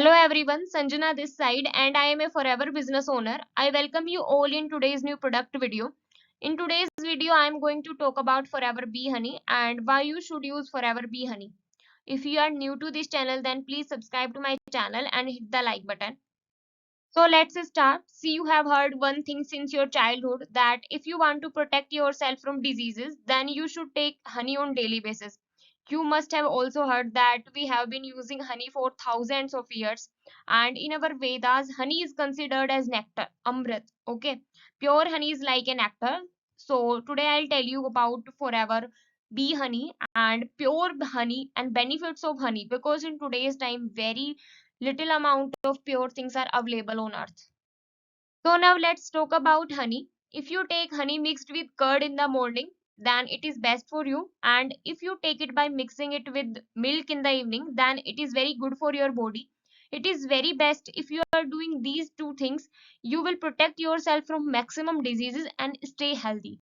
Hello everyone, Sanjana this side and I am a forever business owner. I welcome you all in today's new product video. In today's video, I am going to talk about Forever Bee Honey and why you should use Forever Bee Honey. If you are new to this channel, then please subscribe to my channel and hit the like button. So let's start. See, you have heard one thing since your childhood that if you want to protect yourself from diseases, then you should take honey on daily basis. You must have also heard that we have been using honey for thousands of years, and in our Vedas, honey is considered as nectar, amrit. Okay, pure honey is like a nectar. So today I'll tell you about forever bee honey and pure honey and benefits of honey, because in today's time very little amount of pure things are available on earth. So now let's talk about honey. If you take honey mixed with curd in the morning, then it is best for you. And if you take it by mixing it with milk in the evening, then it is very good for your body. It is very best if you are doing these two things, you will protect yourself from maximum diseases and stay healthy.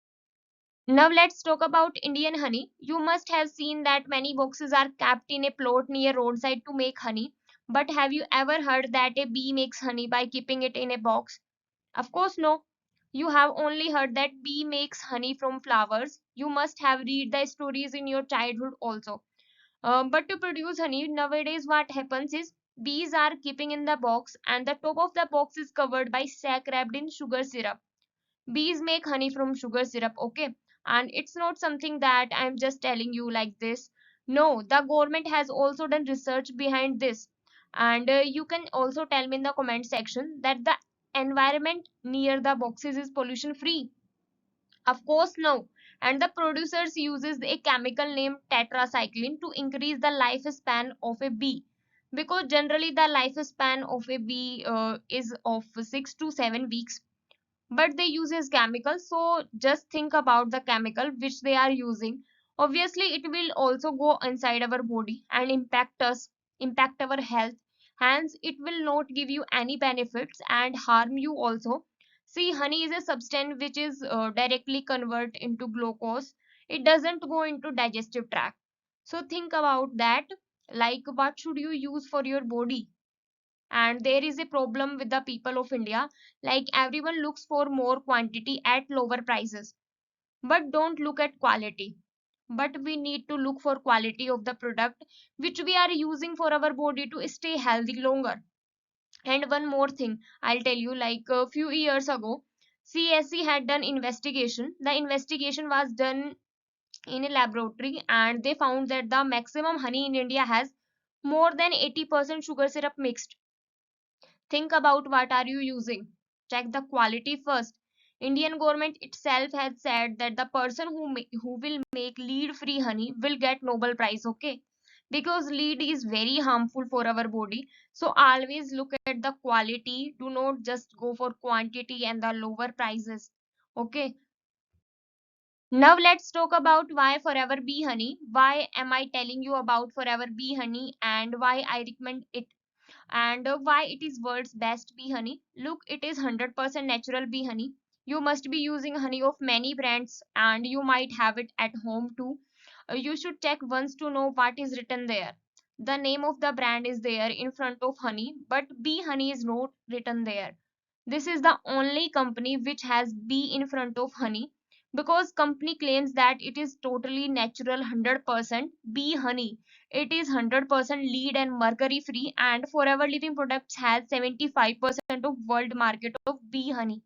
Now let's talk about Indian honey. You must have seen that many boxes are kept in a plot near roadside to make honey. But have you ever heard that a bee makes honey by keeping it in a box? Of course, no. You have only heard that bee makes honey from flowers. You must have read the stories in your childhood also. But to produce honey, nowadays what happens is bees are keeping in the box and the top of the box is covered by sac wrapped in sugar syrup. Bees make honey from sugar syrup, okay? And it's not something that I'm just telling you like this. No, the government has also done research behind this. And you can also tell me in the comment section that the environment near the boxes is pollution free. Of course, no. And the producers uses a chemical named tetracycline to increase the lifespan of a bee. Because generally the lifespan of a bee is of 6 to 7 weeks, but they use as chemicals, so just think about the chemical which they are using. Obviously it will also go inside our body and impact us, impact our health, hence it will not give you any benefits and harm you also. See, honey is a substance which is directly convert into glucose. It doesn't go into digestive tract, so think about that, like what should you use for your body. And there is a problem with the people of India, like everyone looks for more quantity at lower prices, but don't look at quality. But we need to look for quality of the product which we are using for our body to stay healthy longer. And one more thing I'll tell you, like a few years ago, CSC had done investigation. The investigation was done in a laboratory and they found that the maximum honey in India has more than 80% sugar syrup mixed. Think about what are you using. Check the quality first. Indian government itself has said that the person who will make lead free honey will get Nobel Prize, okay? Because lead is very harmful for our body. So always look at the quality. Do not just go for quantity and the lower prices. Okay. Now let's talk about why Forever Bee Honey. Why am I telling you about Forever Bee Honey and why I recommend it, and why it is world's best bee honey. Look, it is 100% natural bee honey. You must be using honey of many brands and you might have it at home too. You should check once to know what is written there. The name of the brand is there in front of honey, but bee honey is not written there. This is the only company which has bee in front of honey, because company claims that it is totally natural 100% bee honey. It is 100% lead and mercury free, and Forever Living Products has 75% of world market of bee honey.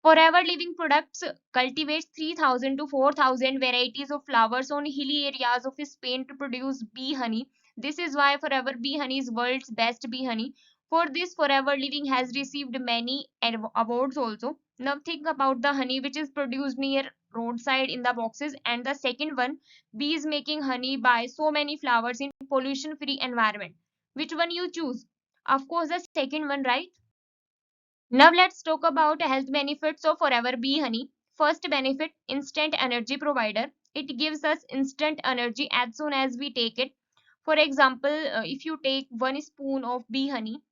Forever Living Products cultivates 3,000 to 4,000 varieties of flowers on hilly areas of Spain to produce bee honey. This is why Forever Bee Honey is world's best bee honey. For this, Forever Living has received many awards also. Now think about the honey which is produced near roadside in the boxes, and the second one, bees making honey by so many flowers in pollution free environment. Which one you choose? Of course the second one, right? Now let's talk about health benefits of Forever Bee Honey. First benefit, instant energy provider. It gives us instant energy as soon as we take it. For example, if you take 1 spoon of bee honey,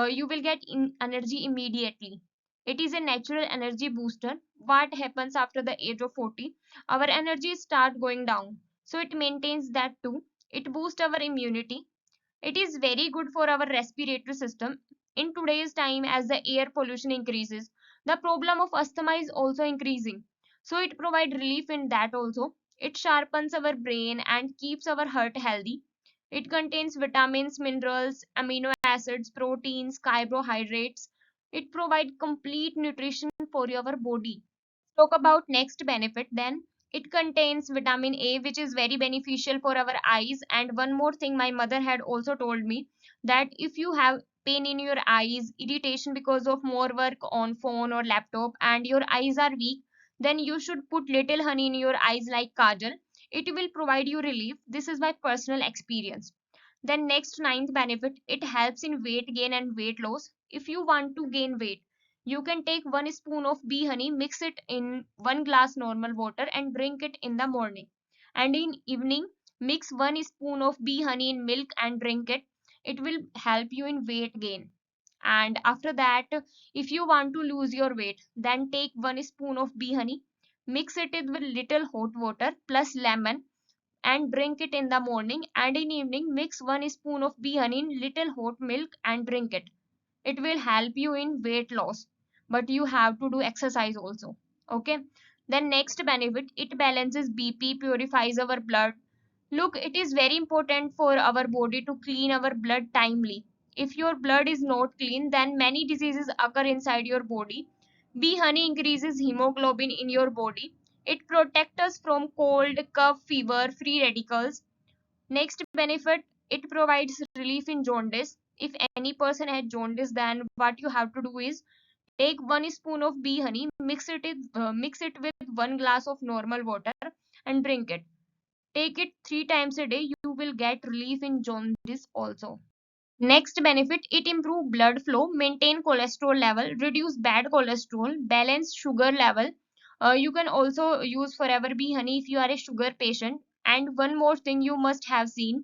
you will get energy immediately. It is a natural energy booster. What happens after the age of 40? Our energy start going down. So it maintains that too. It boosts our immunity. It is very good for our respiratory system. In today's time, as the air pollution increases, the problem of asthma is also increasing. So it provides relief in that also. It sharpens our brain and keeps our heart healthy. It contains vitamins, minerals, amino acids, proteins, carbohydrates. It provides complete nutrition for your body. Talk about next benefit then. It contains vitamin A, which is very beneficial for our eyes. And one more thing my mother had also told me, that if you have pain in your eyes, irritation because of more work on phone or laptop, and your eyes are weak, then you should put little honey in your eyes like kajal. It will provide you relief. This is my personal experience. Then next, ninth benefit, it helps in weight gain and weight loss. If you want to gain weight, you can take 1 spoon of bee honey, mix it in 1 glass normal water and drink it in the morning. And in evening, mix 1 spoon of bee honey in milk and drink it. It will help you in weight gain. And after that, if you want to lose your weight, then take 1 spoon of bee honey, mix it with little hot water plus lemon and drink it in the morning, and in evening mix 1 spoon of bee honey in little hot milk and drink it. It will help you in weight loss, but you have to do exercise also. Okay. Then next benefit, it balances BP, purifies our blood. Look, it is very important for our body to clean our blood timely. If your blood is not clean, then many diseases occur inside your body. Bee honey increases hemoglobin in your body. It protects us from cold, cough, fever, free radicals. Next benefit, it provides relief in jaundice. If any person has jaundice, then what you have to do is take 1 spoon of bee honey, mix it with 1 glass of normal water and drink it. Take it 3 times a day. You will get relief in jaundice also. Next benefit, it improve blood flow, maintain cholesterol level, reduce bad cholesterol, balance sugar level. You can also use forever bee honey if you are a sugar patient. And one more thing you must have seen,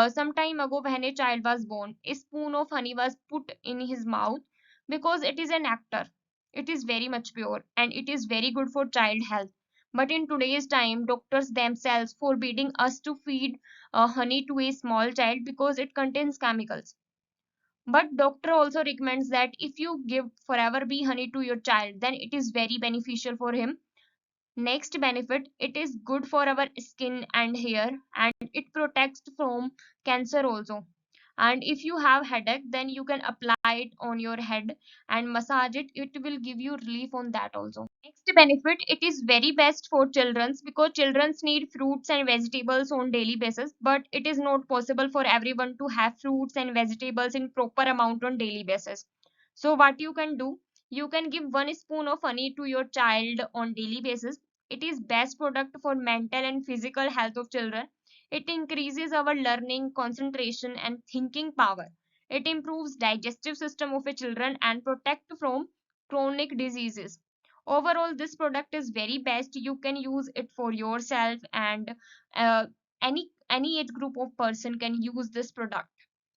some time ago when a child was born, a spoon of honey was put in his mouth because it is a nectar. It is very much pure and it is very good for child health. But in today's time, doctors themselves forbidding us to feed honey to a small child because it contains chemicals. But doctor also recommends that if you give forever bee honey to your child, then it is very beneficial for him. Next benefit, it is good for our skin and hair, and it protects from cancer also. And if you have headache, then you can apply it on your head and massage it. It will give you relief on that also. Next benefit, it is very best for children because children need fruits and vegetables on daily basis, but it is not possible for everyone to have fruits and vegetables in proper amount on daily basis. So what you can do, you can give 1 spoon of honey to your child on daily basis. It is best product for mental and physical health of children. It increases our learning, concentration and thinking power. It improves digestive system of a children and protect from chronic diseases. Overall, this product is very best. You can use it for yourself, and uh, any age group of person can use this product.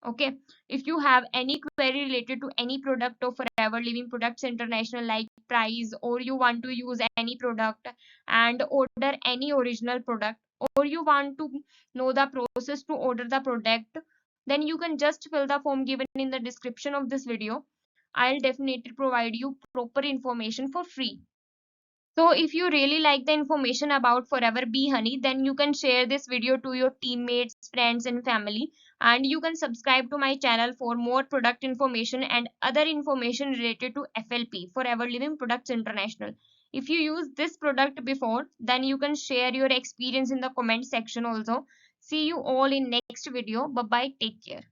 Okay. If you have any query related to any product of Forever Living Products International, like price, or you want to use any product and order any original product, or you want to know the process to order the product, then you can just fill the form given in the description of this video. I'll definitely provide you proper information for free. So if you really like the information about Forever Bee Honey, then you can share this video to your teammates, friends and family, and you can subscribe to my channel for more product information and other information related to FLP, Forever Living Products International. If you use this product before, then you can share your experience in the comment section also. See you all in next video. Bye bye. Take care.